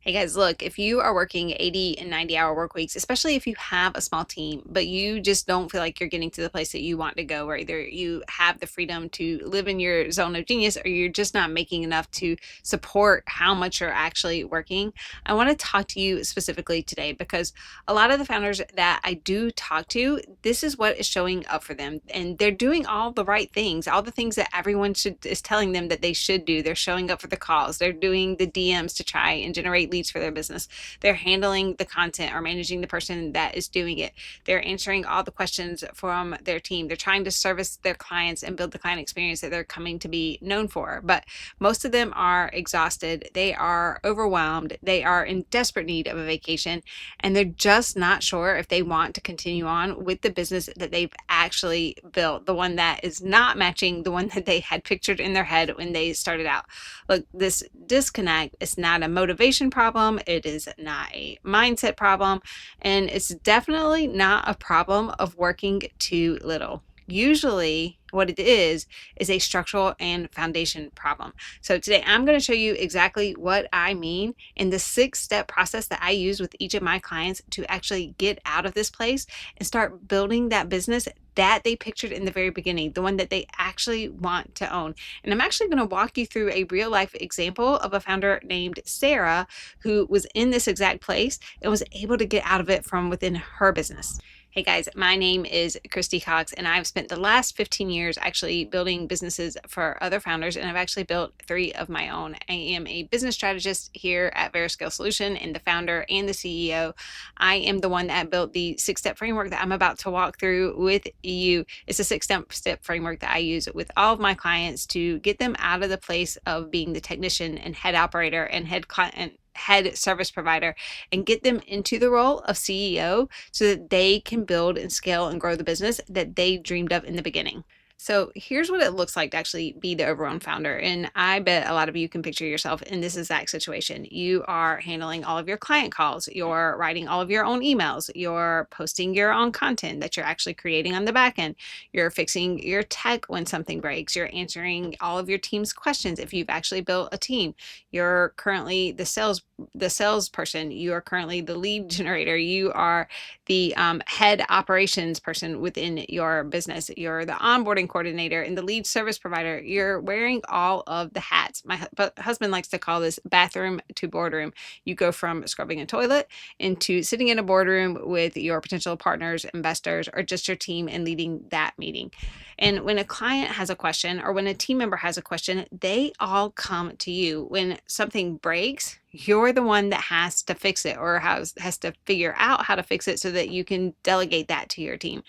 Hey guys, look, if you are working 80 and 90-hour work weeks, especially if you have a small team, but you just don't feel like you're getting to the place that you want to go, where either you have the freedom to live in your zone of genius or you're just not making enough to support how much you're actually working, I want to talk to you specifically today because a lot of the founders that I do talk to, this is what is showing up for them. And they're doing all the right things, all the things that everyone is telling them that they should do. They're showing up for the calls, they're doing the DMs to try and generate leads for their business. They're handling the content or managing the person that is doing it. They're answering all the questions from their team. They're trying to service their clients and build the client experience that they're coming to be known for. But most of them are exhausted. They are overwhelmed. They are in desperate need of a vacation. And they're just not sure if they want to continue on with the business that they've actually built, the one that is not matching the one that they had pictured in their head when they started out. Look, this disconnect is not a motivation problem. It is not a mindset problem. And it's definitely not a problem of working too little. Usually what it is a structural and foundation problem. So today I'm going to show you exactly what I mean in the 6-step process that I use with each of my clients to actually get out of this place and start building that business that they pictured in the very beginning, the one that they actually want to own. And I'm actually going to walk you through a real life example of a founder named Sarah who was in this exact place and was able to get out of it from within her business. Hey guys, my name is Christy Cox, and I've spent the last 15 years actually building businesses for other founders, and I've actually built 3 of my own. I am a business strategist here at Veriscale Solution, and the founder and the CEO. I am the one that built the 6-step framework that I'm about to walk through with you. It's a 6-step framework that I use with all of my clients to get them out of the place of being the technician and head operator and head service provider and get them into the role of CEO so that they can build and scale and grow the business that they dreamed of in the beginning. So here's what it looks like to actually be the overwhelmed founder. And I bet a lot of you can picture yourself in this exact situation. You are handling all of your client calls, you're writing all of your own emails, you're posting your own content that you're actually creating on the back end, you're fixing your tech when something breaks, you're answering all of your team's questions if you've actually built a team. You're currently the salesperson, you are currently the lead generator, you are the head operations person within your business, you're the onboarding coordinator and the lead service provider. You're wearing all of the hats. My husband likes to call this bathroom to boardroom. You go from scrubbing a toilet into sitting in a boardroom with your potential partners, investors, or just your team and leading that meeting. And when a client has a question or when a team member has a question, they all come to you. When something breaks, you're the one that has to fix it or has to figure out how to fix it so that you can delegate that to your team.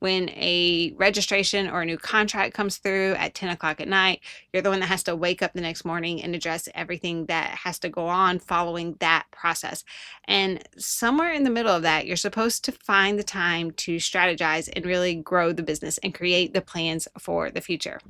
When a registration or a new contract comes through at 10 o'clock at night, you're the one that has to wake up the next morning and address everything that has to go on following that process. And somewhere in the middle of that, you're supposed to find the time to strategize and really grow the business and create the plans for the future.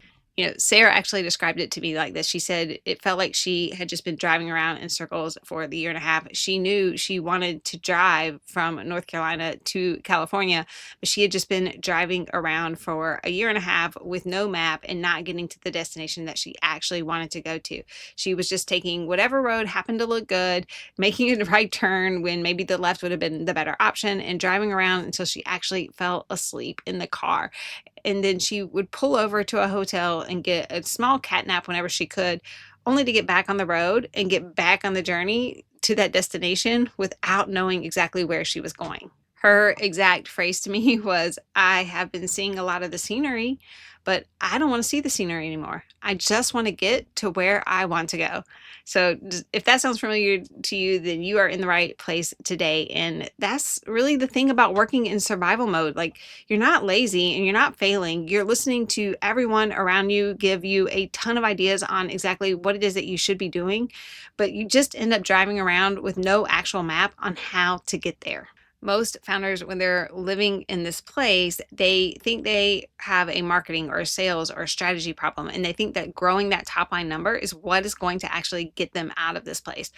Sarah actually described it to me like this. She said it felt like she had just been driving around in circles for the year and a half. She knew she wanted to drive from North Carolina to California, but she had just been driving around for a year and a half with no map and not getting to the destination that she actually wanted to go to. She was just taking whatever road happened to look good, making a right turn when maybe the left would have been the better option, and driving around until she actually fell asleep in the car. And then she would pull over to a hotel and get a small cat nap whenever she could, only to get back on the road and get back on the journey to that destination without knowing exactly where she was going. Her exact phrase to me was, "I have been seeing a lot of the scenery, but I don't want to see the scenery anymore. I just want to get to where I want to go." So if that sounds familiar to you, then you are in the right place today. And that's really the thing about working in survival mode. Like, you're not lazy and you're not failing. You're listening to everyone around you give you a ton of ideas on exactly what it is that you should be doing, but you just end up driving around with no actual map on how to get there. Most founders, when they're living in this place, they think they have a marketing or a sales or a strategy problem. And they think that growing that top line number is what is going to actually get them out of this place.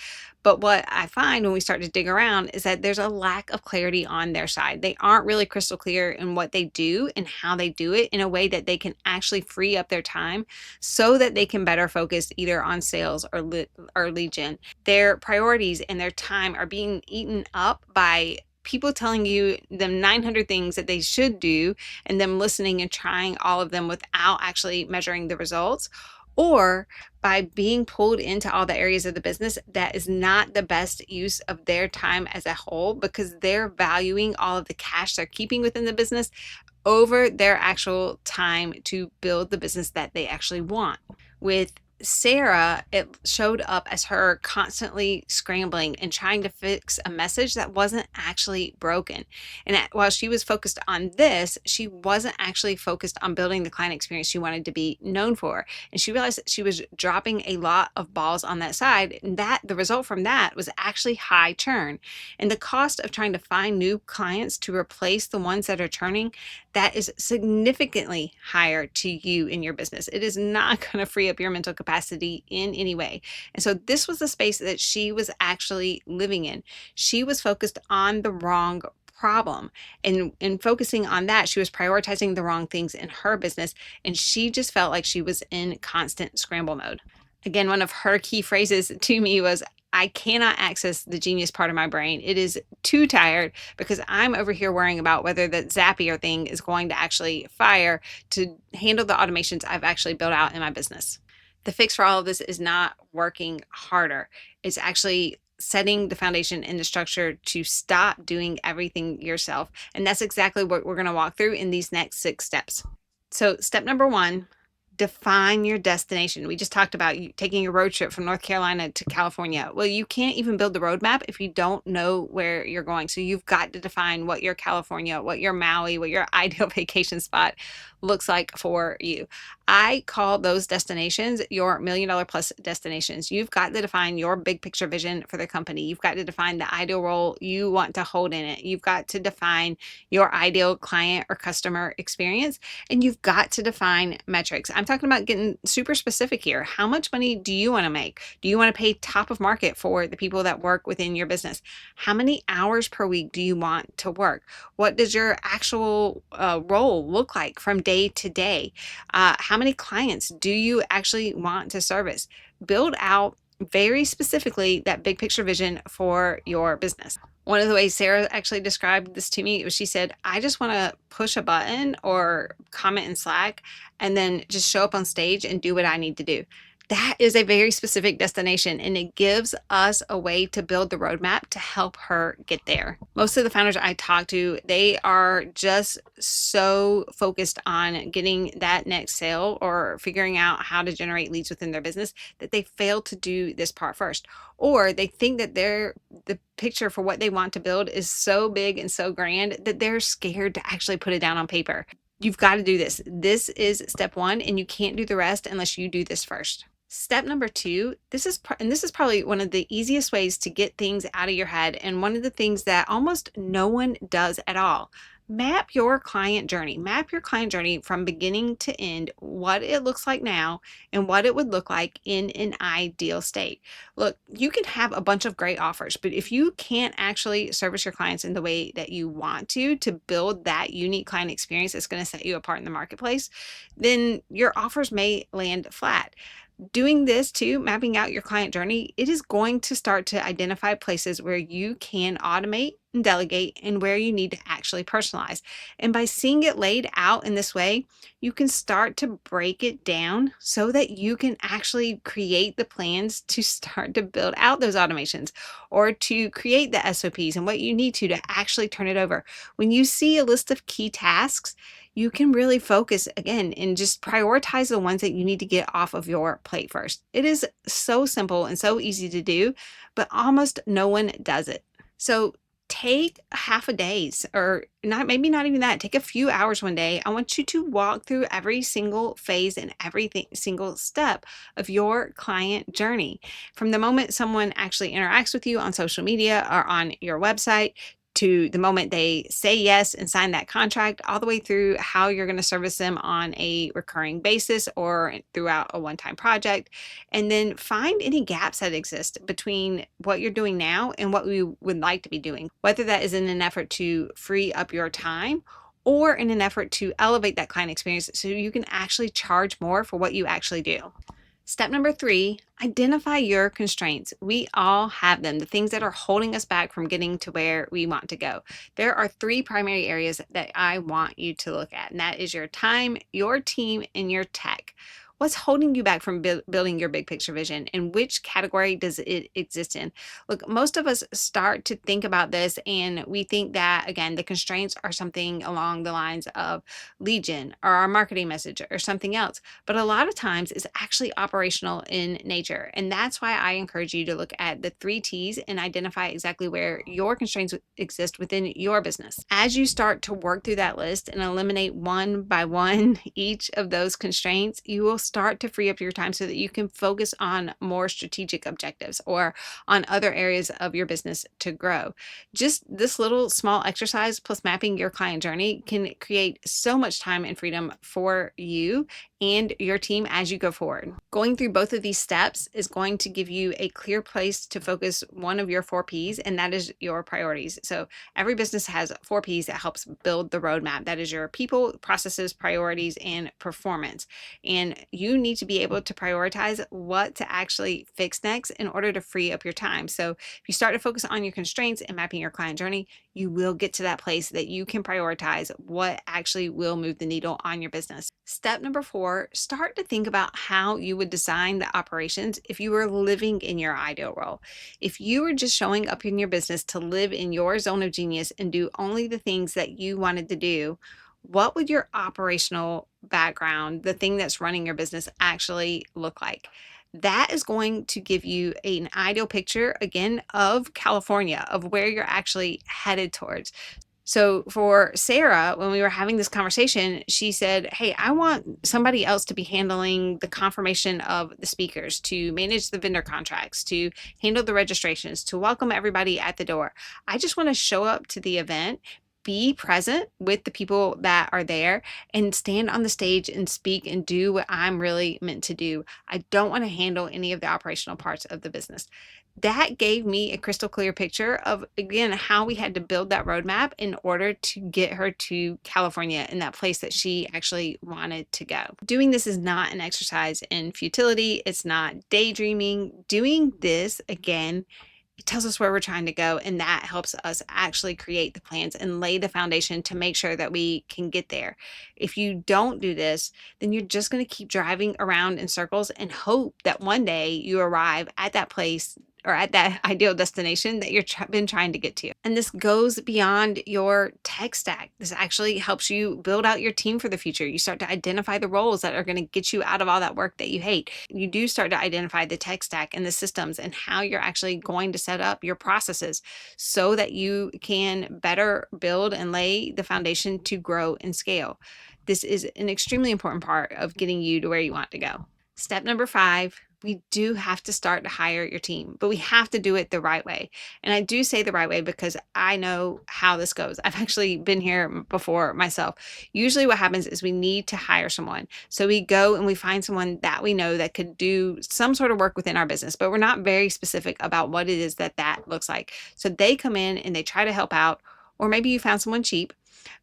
But what I find when we start to dig around is that there's a lack of clarity on their side. They aren't really crystal clear in what they do and how they do it in a way that they can actually free up their time so that they can better focus either on sales or lead gen. Their priorities and their time are being eaten up by people telling you them 900 things that they should do and them listening and trying all of them without actually measuring the results, or by being pulled into all the areas of the business that is not the best use of their time as a whole, because they're valuing all of the cash they're keeping within the business over their actual time to build the business that they actually want. With Sarah, it showed up as her constantly scrambling and trying to fix a message that wasn't actually broken. And while she was focused on this, she wasn't actually focused on building the client experience she wanted to be known for. And she realized that she was dropping a lot of balls on that side, and that the result from that was actually high churn. And the cost of trying to find new clients to replace the ones that are churning, that is significantly higher to you in your business. It is not going to free up your mental capacity in any way. And so this was the space that she was actually living in. She was focused on the wrong problem, and in focusing on that, she was prioritizing the wrong things in her business, and she just felt like she was in constant scramble mode. Again, one of her key phrases to me was, I cannot access the genius part of my brain. It is too tired because I'm over here worrying about whether that Zapier thing is going to actually fire to handle the automations I've actually built out in my business. The fix for all of this is not working harder. It's actually setting the foundation and the structure to stop doing everything yourself. And that's exactly what we're going to walk through in these next 6 steps. So step number 1, define your destination. We just talked about you taking a road trip from North Carolina to California. Well, you can't even build the roadmap if you don't know where you're going. So you've got to define what your California, what your Maui, what your ideal vacation spot looks like for you. I call those destinations your $1 million plus destinations. You've got to define your big picture vision for the company. You've got to define the ideal role you want to hold in it. You've got to define your ideal client or customer experience, and you've got to define metrics. I'm talking about getting super specific here. How much money do you want to make? Do you want to pay top of market for the people that work within your business? How many hours per week do you want to work? What does your actual role look like from day to day? How many clients do you actually want to service? Build out very specifically that big picture vision for your business. One of the ways Sarah actually described this to me was, she said, I just want to push a button or comment in Slack and then just show up on stage and do what I need to do. That is a very specific destination, and it gives us a way to build the roadmap to help her get there. Most of the founders I talk to, they are just so focused on getting that next sale or figuring out how to generate leads within their business that they fail to do this part first. Or they think that the picture for what they want to build is so big and so grand that they're scared to actually put it down on paper. You've got to do this. This is step 1, and you can't do the rest unless you do this first. Step number 2, this is probably one of the easiest ways to get things out of your head, and one of the things that almost no one does at all. Map your client journey. Map your client journey from beginning to end, what it looks like now and what it would look like in an ideal state. Look, you can have a bunch of great offers, but if you can't actually service your clients in the way that you want to build that unique client experience that's going to set you apart in the marketplace, then your offers may land flat. Doing this too, mapping out your client journey, it is going to start to identify places where you can automate and delegate and where you need to actually personalize. And by seeing it laid out in this way, you can start to break it down so that you can actually create the plans to start to build out those automations or to create the SOPs and what you need to actually turn it over. When you see a list of key tasks, you can really focus again and just prioritize the ones that you need to get off of your plate first. It is so simple and so easy to do, but almost no one does it. So take half a day's, or maybe not even that, take a few hours one day. I want you to walk through every single phase and single step of your client journey. From the moment someone actually interacts with you on social media or on your website, to the moment they say yes and sign that contract, all the way through how you're going to service them on a recurring basis or throughout a one-time project. And then find any gaps that exist between what you're doing now and what we would like to be doing, whether that is in an effort to free up your time or in an effort to elevate that client experience so you can actually charge more for what you actually do. Step number 3, identify your constraints. We all have them, the things that are holding us back from getting to where we want to go. There are 3 primary areas that I want you to look at, and that is your time, your team, and your tech. What's holding you back from building your big picture vision, and which category does it exist in? Look, most of us start to think about this and we think that, again, the constraints are something along the lines of lead gen or our marketing message or something else. But a lot of times it's actually operational in nature. And that's why I encourage you to look at the 3 T's and identify exactly where your constraints exist within your business. As you start to work through that list and eliminate one by one each of those constraints, you will start to free up your time so that you can focus on more strategic objectives or on other areas of your business to grow. Just this little small exercise plus mapping your client journey can create so much time and freedom for you and your team as you go forward. Going through both of these steps is going to give you a clear place to focus one of your 4 P's, and that is your priorities. So every business has 4 P's that helps build the roadmap. That is your people, processes, priorities, and performance. And you need to be able to prioritize what to actually fix next in order to free up your time. So if you start to focus on your constraints and mapping your client journey, you will get to that place that you can prioritize what actually will move the needle on your business. Step number 4, start to think about how you would design the operations if you were living in your ideal role. If you were just showing up in your business to live in your zone of genius and do only the things that you wanted to do, what would your operational background, the thing that's running your business, actually look like? That is going to give you an ideal picture, again, of California, of where you're actually headed towards. So for Sarah, when we were having this conversation, she said, hey, I want somebody else to be handling the confirmation of the speakers, to manage the vendor contracts, to handle the registrations, to welcome everybody at the door. I just want to show up to the event, be present with the people that are there, and stand on the stage and speak and do what I'm really meant to do. I don't want to handle any of the operational parts of the business. That gave me a crystal clear picture of, again, how we had to build that roadmap in order to get her to California in that place that she actually wanted to go. Doing this is not an exercise in futility. It's not daydreaming. Doing this, again, it tells us where we're trying to go, and that helps us actually create the plans and lay the foundation to make sure that we can get there. If you don't do this, then you're just going to keep driving around in circles and hope that one day you arrive at that place or at that ideal destination that you've been trying to get to. And this goes beyond your tech stack. This actually helps you build out your team for the future. You start to identify the roles that are going to get you out of all that work that you hate. You do start to identify the tech stack and the systems and how you're actually going to set up your processes so that you can better build and lay the foundation to grow and scale. This is an extremely important part of getting you to where you want to go. Step number 5, we do have to start to hire your team, but we have to do it the right way. And I do say the right way because I know how this goes. I've actually been here before myself. Usually what happens is we need to hire someone. So we go and we find someone that we know that could do some sort of work within our business, but we're not very specific about what it is that that looks like. So they come in and they try to help out, or maybe you found someone cheap.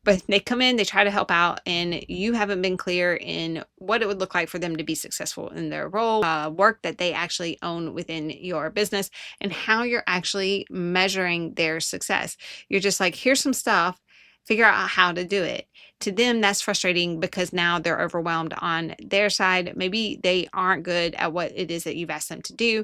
But they come in, they try to help out, and you haven't been clear in what it would look like for them to be successful in their role, work that they actually own within your business, and how you're actually measuring their success. You're just like, here's some stuff, figure out how to do it. To them, that's frustrating because now they're overwhelmed on their side. Maybe they aren't good at what it is that you've asked them to do.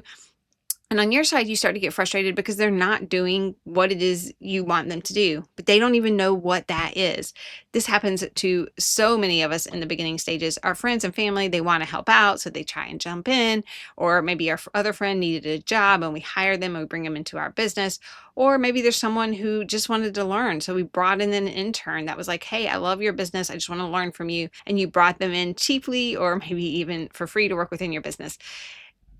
And on your side, you start to get frustrated because they're not doing what it is you want them to do, but they don't even know what that is. This happens to so many of us in the beginning stages. Our friends and family, they want to help out, so they try and jump in. Or maybe our other friend needed a job and we hire them and we bring them into our business. Or maybe there's someone who just wanted to learn. So we brought in an intern that was like, hey, I love your business. I just want to learn from you. And you brought them in cheaply or maybe even for free to work within your business.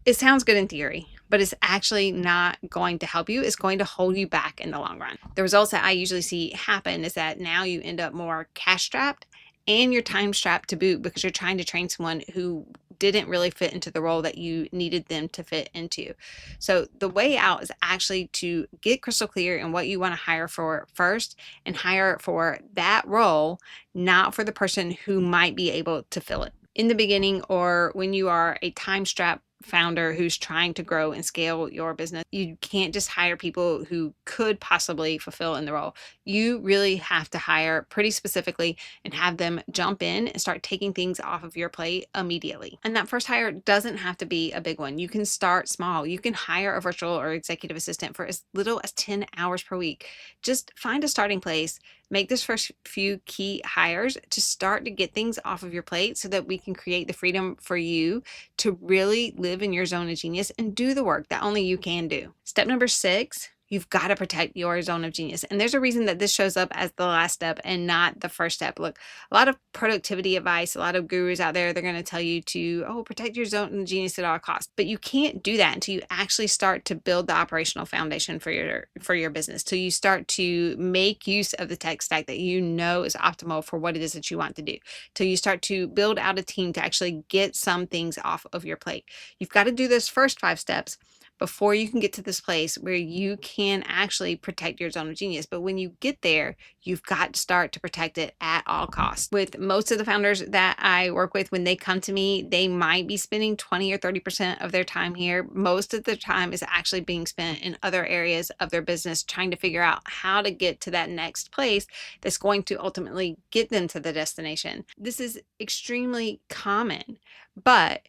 It sounds good in theory, but it's actually not going to help you. It's going to hold you back in the long run. The results that I usually see happen is that now you end up more cash strapped and you're time strapped to boot because you're trying to train someone who didn't really fit into the role that you needed them to fit into. So the way out is actually to get crystal clear in what you want to hire for first and hire for that role, not for the person who might be able to fill it in the beginning, or when you are a time strapped founder who's trying to grow and scale your business. You can't just hire people who could possibly fulfill in the role. You really have to hire pretty specifically and have them jump in and start taking things off of your plate immediately. And that first hire doesn't have to be a big one. You can start small. You can hire a virtual or executive assistant for as little as 10 hours per week. Just find a starting place. Make this first few key hires to start to get things off of your plate so that we can create the freedom for you to really live in your zone of genius and do the work that only you can do. Step number 6, you've got to protect your zone of genius. And there's a reason that this shows up as the last step and not the first step. Look, a lot of productivity advice, a lot of gurus out there, they're going to tell you to, protect your zone of genius at all costs. But you can't do that until you actually start to build the operational foundation for your business. Till you start to make use of the tech stack that you know is optimal for what it is that you want to do. Till you start to build out a team to actually get some things off of your plate. You've got to do those first 5 steps before you can get to this place where you can actually protect your zone of genius. But when you get there, you've got to start to protect it at all costs. With most of the founders that I work with, when they come to me, they might be spending 20 or 30% of their time here. Most of the time is actually being spent in other areas of their business, trying to figure out how to get to that next place that's going to ultimately get them to the destination. This is extremely common, but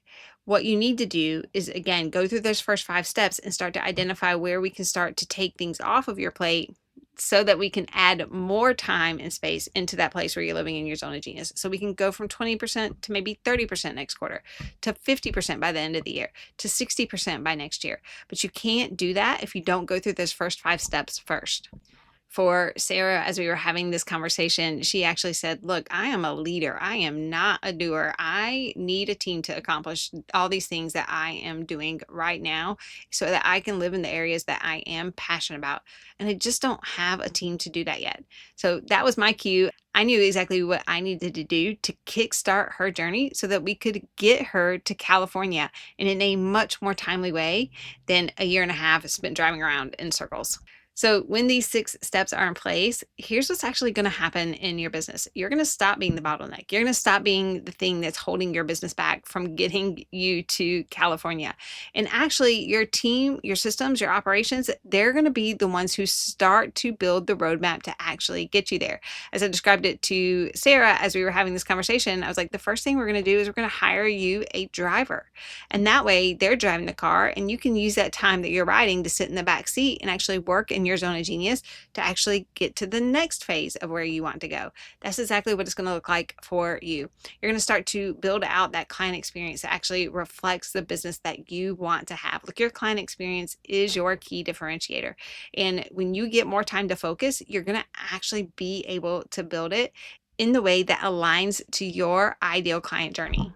what you need to do is, again, go through those first 5 steps and start to identify where we can start to take things off of your plate so that we can add more time and space into that place where you're living in your zone of genius. So we can go from 20% to maybe 30% next quarter, to 50% by the end of the year, to 60% by next year. But you can't do that if you don't go through those first 5 steps first. For Sarah, as we were having this conversation, she actually said, look, I am a leader. I am not a doer. I need a team to accomplish all these things that I am doing right now so that I can live in the areas that I am passionate about. And I just don't have a team to do that yet. So that was my cue. I knew exactly what I needed to do to kickstart her journey so that we could get her to California and in a much more timely way than a year and a half spent driving around in circles. So when these 6 steps are in place, here's what's actually going to happen in your business. You're going to stop being the bottleneck. You're going to stop being the thing that's holding your business back from getting you to California. And actually, your team, your systems, your operations, they're going to be the ones who start to build the roadmap to actually get you there. As I described it to Sarah as we were having this conversation, I was like, the first thing we're going to do is we're going to hire you a driver. And that way they're driving the car and you can use that time that you're riding to sit in the back seat and actually work in your zone of genius to actually get to the next phase of where you want to go. That's exactly what it's going to look like for you. You're going to start to build out that client experience that actually reflects the business that you want to have. Look, your client experience is your key differentiator. And when you get more time to focus, you're going to actually be able to build it in the way that aligns to your ideal client journey.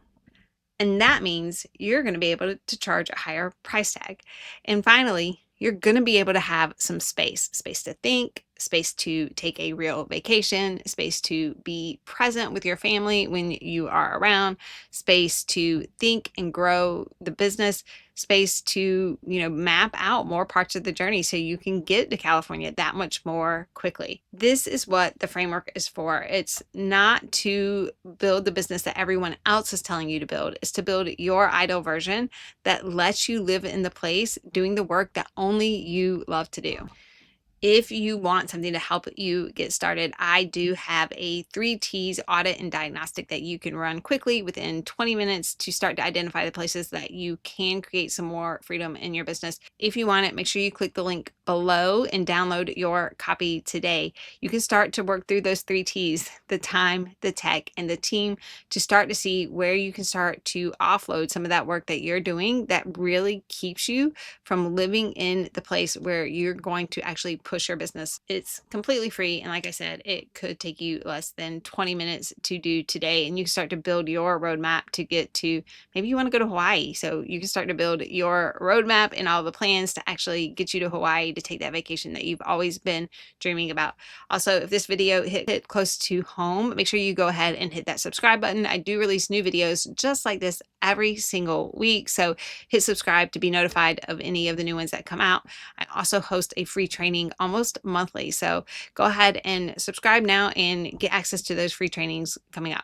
And that means you're going to be able to charge a higher price tag. And finally, you're going to be able to have some space to think, space to take a real vacation, space to be present with your family when you are around, space to think and grow the business, space to, map out more parts of the journey so you can get to California that much more quickly. This is what the framework is for. It's not to build the business that everyone else is telling you to build. It's to build your ideal version that lets you live in the place doing the work that only you love to do. If you want something to help you get started, I do have a 3 T's audit and diagnostic that you can run quickly within 20 minutes to start to identify the places that you can create some more freedom in your business. If you want it, make sure you click the link below and download your copy today. You can start to work through those 3 T's, the time, the tech, and the team, to start to see where you can start to offload some of that work that you're doing that really keeps you from living in the place where you're going to actually push your business. It's completely free. And like I said, it could take you less than 20 minutes to do today. And you can start to build your roadmap to get to, maybe you want to go to Hawaii. So you can start to build your roadmap and all the plans to actually get you to Hawaii to take that vacation that you've always been dreaming about. Also, if this video hit close to home, make sure you go ahead and hit that subscribe button. I do release new videos just like this every single week. So hit subscribe to be notified of any of the new ones that come out. I also host a free training almost monthly. So go ahead and subscribe now and get access to those free trainings coming up.